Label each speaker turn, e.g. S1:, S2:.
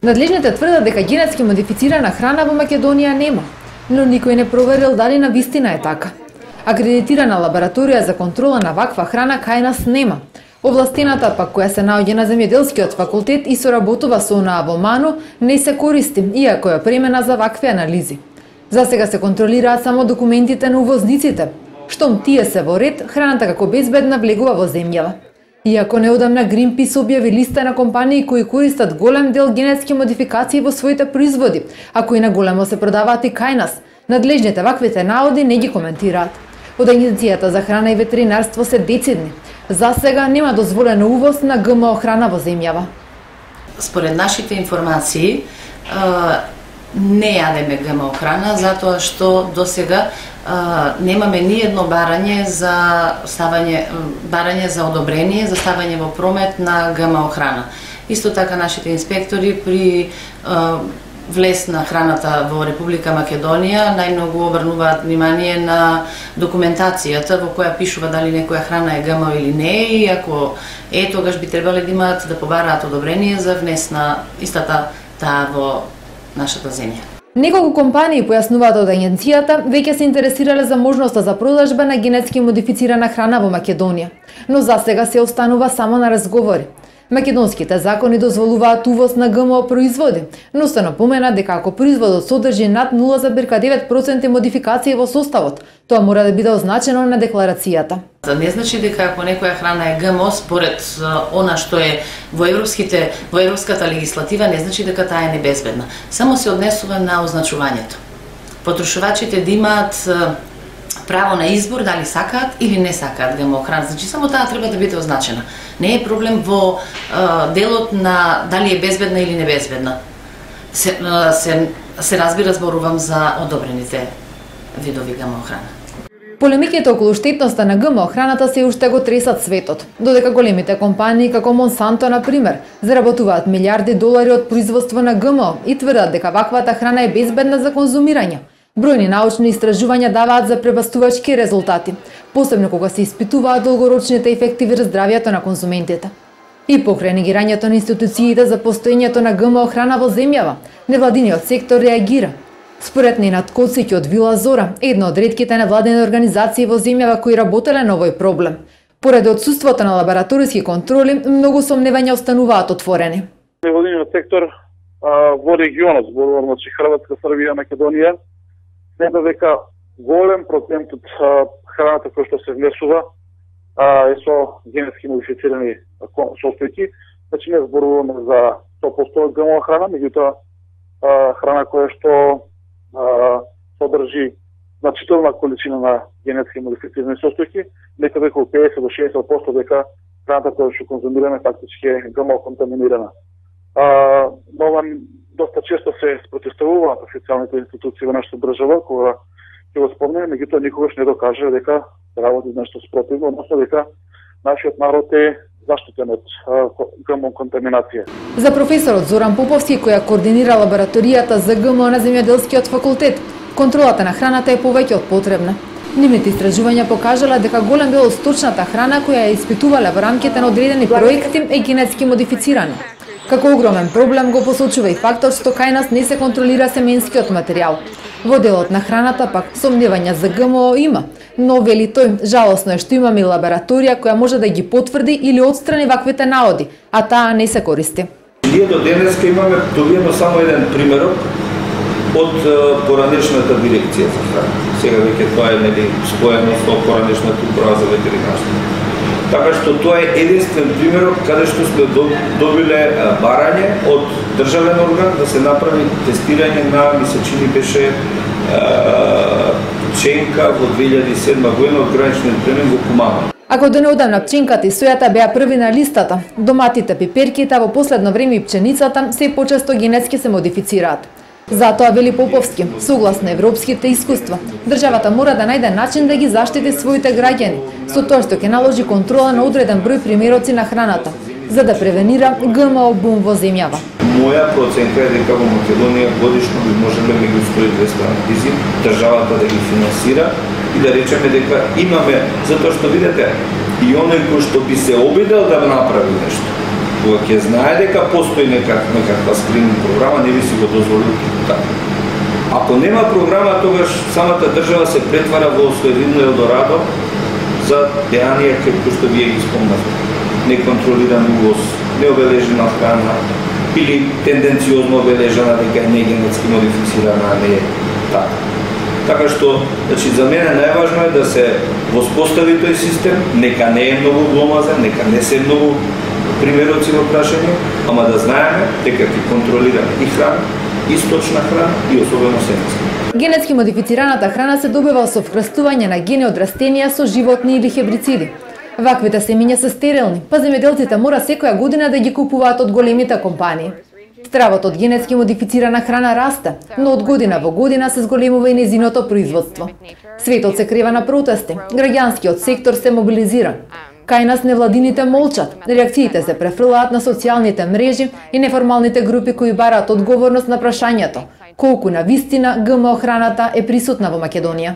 S1: Надлежните тврдат дека генетски модифицирана храна во Македонија нема, но никој не проверил дали на вистина е така. Акредитирана лабораторија за контрола на ваква храна кај нас нема. Овластената пак која се наоѓа на земјоделскиот факултет и соработува со онаа во МАНУ не се користи, иако е премена за вакви анализи. За сега се контролираат само документите на увозниците. Штом тие се во ред, храната како безбедна влегува во земјава. Иако неодамна Greenpeace објави листа на компании кои користат голем дел генетски модификации во своите производи, а кои на големо се продаваат и кај нас, надлежните ваквите наоди не ги коментираат. Од Агенцијата за храна и ветеринарство се децидни. За сега нема дозволено увоз на ГМО храна во земјава.
S2: Според нашите информации, не јадеме ГМО храна, затоа што до сега немаме ни едно барање за одобрение за ставање во промет на ГМО храна. Исто така нашите инспектори при влез на храната во Република Македонија најмногу обрнуваат внимание на документацијата во која пишува дали некоја храна е ГМО или не, и ако е, тогаш би требале да имаат да побараат одобрение за внес на истата таа во нашата земја.
S1: Неколку компании појаснуваат од агенцијата веќе се интересирале за можноста за продажба на генетски модифицирана храна во Македонија, но за сега се останува само на разговори. Македонските закони дозволуваат увоз на ГМО производи, но се напомена дека ако производот содржи над 0,9% модификации во составот, тоа мора да биде означено на декларацијата.
S2: Не значи дека ако некоја храна е ГМО според она што е во европската легислатива, не значи дека таа е небезбедна. Само се однесува на означувањето. Потрошувачите да имаат право на избор дали сакаат или не сакаат ГМО храна. Значи само таа треба да биде означена. Не е проблем во делот на дали е безбедна или небезбедна. Се разбира, зборувам за одобрените видови ГМО храна.
S1: Полемиките околу штетноста на ГМО храната се уште го тресат светот, додека големите компании како Монсанто, например, заработуваат милиарди долари од производство на ГМО и тврдат дека ваквата храна е безбедна за конзумирање. Бројни научни истражувања даваат за пребастувачки резултати, посебно кога се испитуваат долгорочните ефекти врз здравјето на конзументите. И покрај негирањето на институциите за постоењето на ГМО храна во земјава, невладиниот сектор реагира. Според Ненад Коцик од Вила Зора, една од ретките невладени организации во земјава кои работеле на овој проблем, поради отсуството на лабораториски контроли, многу сомневања остануваат отворени.
S3: Невладиниот сектор во регионот, зборувам значи Хрватска, Србија, Македонија, смета дека голем процент од храната која што се внесува е со генетски модифицирани состојки. Значи не зборуваме за 100% ГМО храна, меѓутоа храна која што содржи значителна количина на генетски модифицирани состојки, некаде околу 50 до 60% дека храната која што конзумираме фактички е ГМО контаминирана. Но доста често се спротестувуваат официјалните институции во нашата држава, кога ќе го спомнеме, меѓутоа никогаш не докаже дека работи нешто спротивно, односно дека нашиот народ е заштитен од ГМО контаминација.
S1: За професорот Зоран Поповски, која координира лабораторијата за ГМО на земјоделскиот факултет, контролата на храната е повеќе од потребна. Нивните истражувања покажале дека голем дел од сточната храна која ја испитувале во рамките на одредени проекти е генетски модифицирана. Како огромен проблем го посочува и фактот што кај нас не се контролира семенскиот материјал. Во делот на храната пак сомневања за ГМО има, но вели тој, жалосно е што имаме и лабораторија која може да ги потврди или отстрани ваквите наоди, а таа не се користи.
S4: Ние до денеска имаме добиено само еден примерок од поранешната дирекција за храна. Сега веќе тоа е споено со поранешната управа за ветеринарство. Така што тоа е единствен примерок каде што сме добиле барање од државен орган да се направи тестирање на, мисечини беше пченка во 2007 година од граничен пленум во Кумама.
S1: Ако до неодамна пченката и сојата беа први на листата, доматите, пиперките, во последно време и пченицата се почесто генетски се модифицираат. Затоа, вели Поповски, согласно европските искуства, државата мора да најде начин да ги заштити своите граѓани, со тоа што ќе наложи контрола на одреден број примероци на храната, за да превенира ГМО бум во земјава.
S4: Моја проценка е дека во Македонија годишно би можеле меѓу 100-200 анализи државата да ги финансира и да речеме дека имаме, затоа што видите, и оној кој што би се обидел да направи нешто, кога ќе знае дека постои некаква скрининг програма, не би си го дозволил така. Ако нема програма, тогаш самата држава се претвара во своевидно Елдорадо за дејанија како што вие ги спомнавте. Неконтролиран увоз, необележена храна или тенденциозно обележана дека е негенетски модифицирана, а не е така. Така што, значи, за мене најважно е да се воспостави тој систем, нека не е многу гломазен, нека не се многу примероци во прашање, ама да знаеме дека ќе контролираме и храна, и сточна храна и особено сенска.
S1: Генетски модифицираната храна се добива со вкрстување на гени од растенија со животни или хебрициди. Ваквите семиња се стерилни, па земјоделците мора секоја година да ги купуваат од големите компании. Стравот од генетски модифицирана храна расте, но од година во година се зголемува и незиното производство. Светот се крива на протести, граѓанскиот сектор се мобилизира. Кај нас невладините молчат, реакциите се префрлаат на социјалните мрежи и неформалните групи кои бараат одговорност на прашањето колку на вистина ГМО храната е присутна во Македонија.